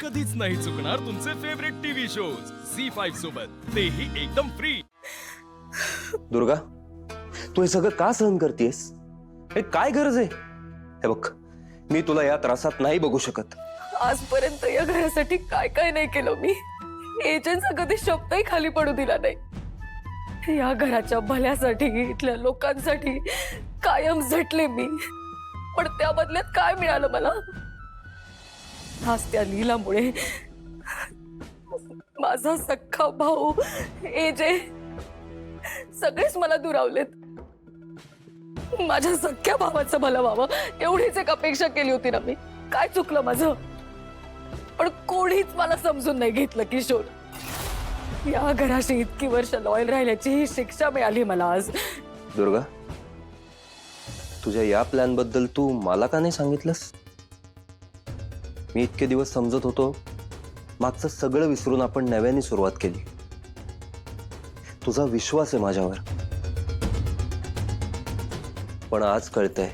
कधीच नाही चुकणार तुमचे फेवरेट टीव्ही शोज C5 सोबत, तेही एकदम फ्री। दुर्गा, तू हे सगळं का सहन करतेस? हे काय गरज आहे? हे बघ, मी तुला या त्रासात नाही बघू शकत। आजपर्यंत या घरासाठी काय काय नाही केलं मी। एजंटचा कधी शब्दही खाली पडू दिला नाही। या घराच्या भल्यासाठी, इथल्या लोकांसाठी कायम झटले मी, पण त्या बदल्यात काय मिळालं मला? आज त्या लीलामुळे माझा सख्खा भाऊ, एजे सगळेच मला दुरावलेत। माझ्या सख्ख्या भावाचं भलं व्हावं एवढीच एक अपेक्षा केली होती ना मी। काय चुकलं माझं? पण कोणीच मला समजून नाही घेतलं किशोर। या घराशी इतकी वर्ष लॉयल राहिल्याची ही शिक्षा मिळाली मला आज। दुर्गा, तुझ्या या प्लॅन बद्दल तू मला का नाही सांगितलंस? मी इतके दिवस समजत होतो मागचं सगळं विसरून आपण नव्याने सुरुवात केली। तुझा विश्वास आहे माझ्यावर, पण आज कळतंय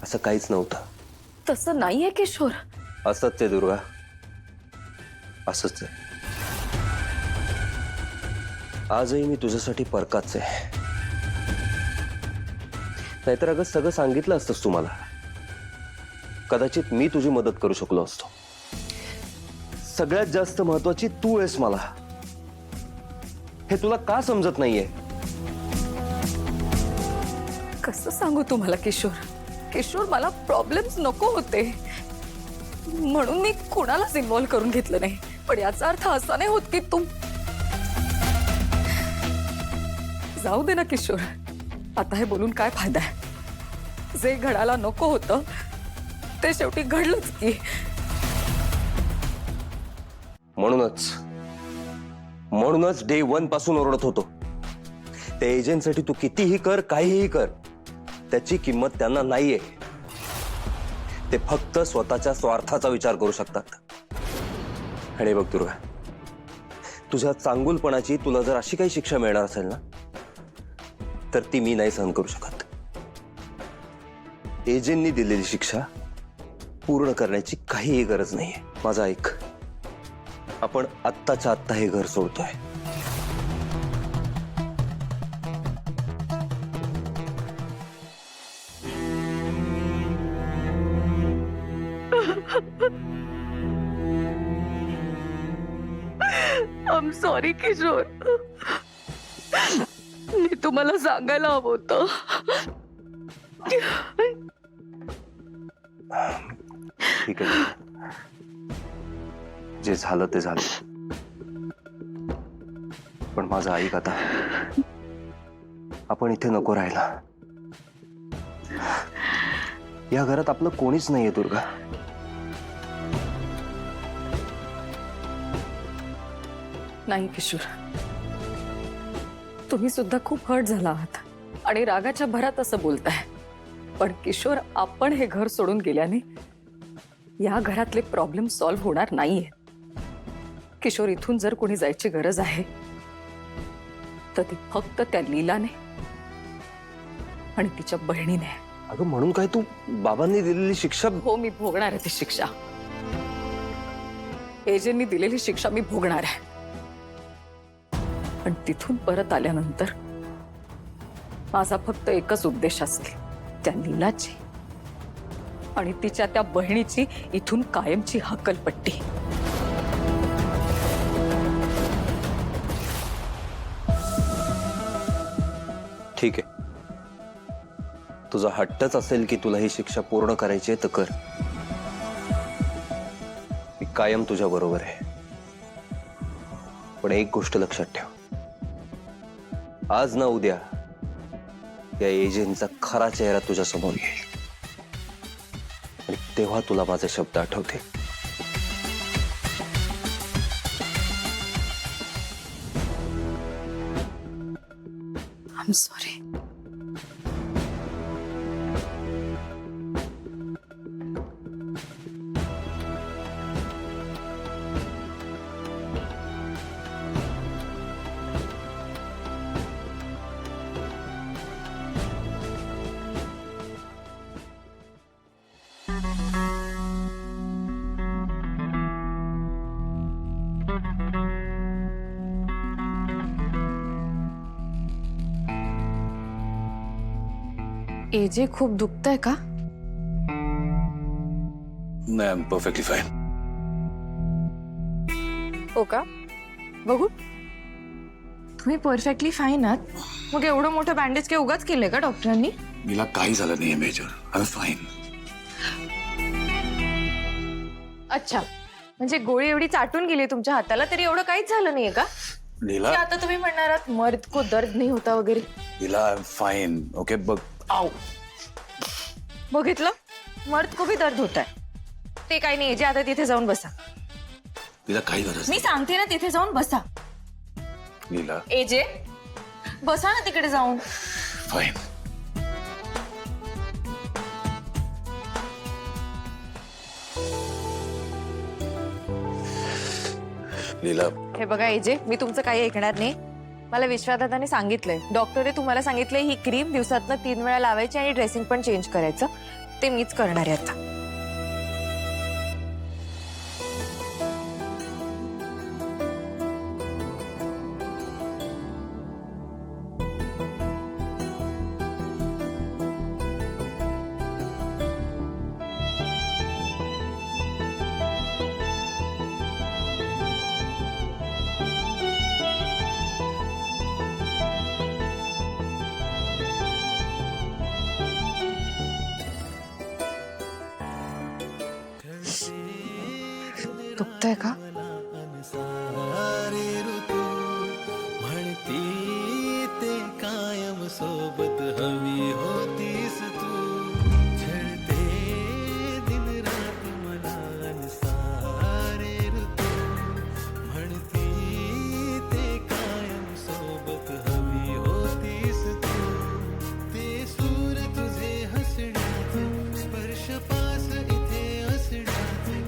असं काहीच नव्हतं। तसं नाहीये किशोर। असंच आहे दुर्गा, असंच आहे। आजही मी तुझ्यासाठी परकाच आहे। नाहीतर अगं सगळं सांगितलं असतंस तुम्हाला, कदाचित मी तुझी मदत करू शकलो असतो। सगळ्यात जास्त महत्वाची तू आहेस मला, हे तुला का समजत नाहीये? कसं सांगू तुम्हाला किशोर? किशोर, मला प्रॉब्लेम्स नको होते म्हणून मी कुणालाच इन्व्हॉल्व करून घेतलं नाही। पण याचा अर्थ असा नाही होत की जाऊ दे ना किशोर, आता हे बोलून काय फायदा आहे? जे घडायला नको होतं ते शेवटी घडलंच की। म्हणूनच डे 1 पासून ओरडत होतो, त्या एजंटसाठी तू कितीही कर, काहीही कर, त्याची किंमत त्यांना नाहीये। ते फक्त स्वतःच्या स्वार्थाचा विचार करू शकतात। आणि बघ दुर्गा, तुझ्या चांगुलपणाची तुला जर अशी काही शिक्षा मिळणार असेल ना, तर ती मी नाही सहन करू शकत। एजंटनी दिलेली शिक्षा पूर्ण करण्याची काहीही गरज नाहीये। माझं ऐक, आपण आत्ताच्या आत्ता हे घर सोडतोय। आय एम सॉरी किशोर, मी तुम्हाला सांगायला हवं होतं। ठीक आहे, जे झालं ते झालं, पण माझं ऐक आता, आपण इथे नको राहायला। या घरात आपलं कोणीच नाहीये दुर्गा। नाही किशोर, तुम्ही सुद्धा खूप हर्ट झाला आहात आणि रागाच्या भरात असं बोलताय। पण किशोर, आपण हे घर सोडून गेल्याने या घरातले प्रॉब्लेम सॉल्व्ह होणार नाहीये। किशोर, इथून जर कोणी जायची गरज आहे तर ती फक्त त्या लीलाने आणि तिच्या बहिणीने। अगं, म्हणून काय तू बाबांनी दिलेली शिक्षा? हो, मी भोगणार आहे ती शिक्षा। एजंटनी दिलेली शिक्षा मी भोगणार आहे। पण तिथून परत आल्यानंतर माझा फक्त एकच उद्देश असेल, त्या लीलाची आणि तिच्या त्या बहिणीची इथून कायमची हकलपट्टी। ठीक आहे, तुझा हट्टच असेल की तुला ही शिक्षा पूर्ण करायची आहे तर कर। मी कायम तुझ्या बरोबर आहे। पण एक गोष्ट लक्षात ठेव, आज ना उद्या या एजंटचा खरा चेहरा तुझ्या समोर येईल आणि तेव्हा तुला माझे शब्द आठवते। I am sorry. एजे खूप दुखतंय का? नाही, आय एम परफेक्टली फाईन. हो का? बघू. तुम्ही परफेक्टली फाईन आहात. मग एवढं मोठं बँडेज काही उगाच केलंय का डॉक्टरांनी? मीला काही झालं नाहीये मेजर. I am fine. अच्छा, म्हणजे गोळी एवढी चाटून गेली तुमच्या हाताला तरी एवढं काहीच झालं नाहीये का? नीला, की आता तुम्ही म्हणणार आहात मर्द को दर्द नाही होता वगैरे. नीला, आय एम फाईन. ओके, बघ. आओ, बघितलं, मर्द को भी दर्द होता है. ते काही नाही, जे आता तिथे जाऊन बसा. नीला, काही गरज मी सांगते ना, तिथे जाऊन बसा. नाही. नीला, एजे, बसा ना तिकडे जाऊन. फाईन. नीला, हे बघा एजे, मी तुमचं काही ऐकणार नाही. मला विश्वादादाने सांगितलंय, डॉक्टरने तुम्हाला सांगितलंय ही क्रीम दिवसातनं 3 वेळा लावायची आणि ड्रेसिंग पण चेंज करायचं. ते मीच करणार आहे आता. दुखतंय का? म्हणती ते कायम सोबत हवी होतीस तू. झळते दिन रात मला अनसारे ऋतू. म्हणती ते कायम सोबत हवी होतीस तू. ते सूर तुझे हसण्याचे, स्पर्श पास इथे असण्याचे,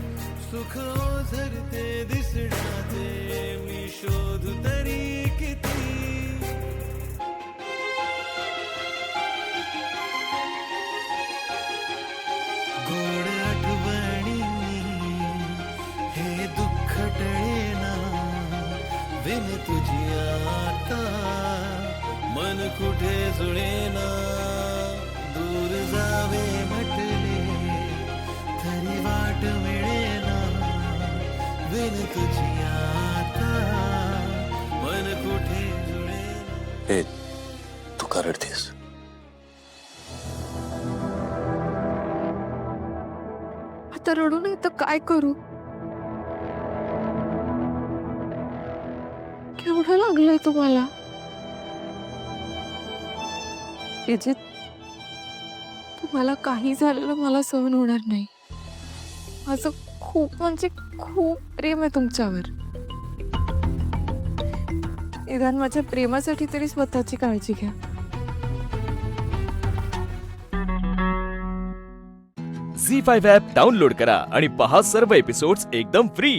सुख ओझरते दिसण्याचे, मी शोधू तरी किती. गोड आठवणी हे दुःख टळेना, बिन तुझी आता मन कुठे जुळेना. दूर जावे म्हटले तरी वाट मिळेना, बिन तुझी आता मन कुठे जुळेना. हे तू का रडतेस? आता रडू नये तर काय करू? केवढं लागलंय तुम्हाला? एजे, तुम्हाला काही झालेलं मला सहन होणार नाही. माझं खूप म्हणजे खूप प्रेम आहे तुमच्यावर. निदान माझ्या प्रेमासाठी तरी स्वतःची काळजी घ्या. झी 5 ॲप डाउनलोड करा आणि पहा सर्व एपिसोड्स एकदम फ्री.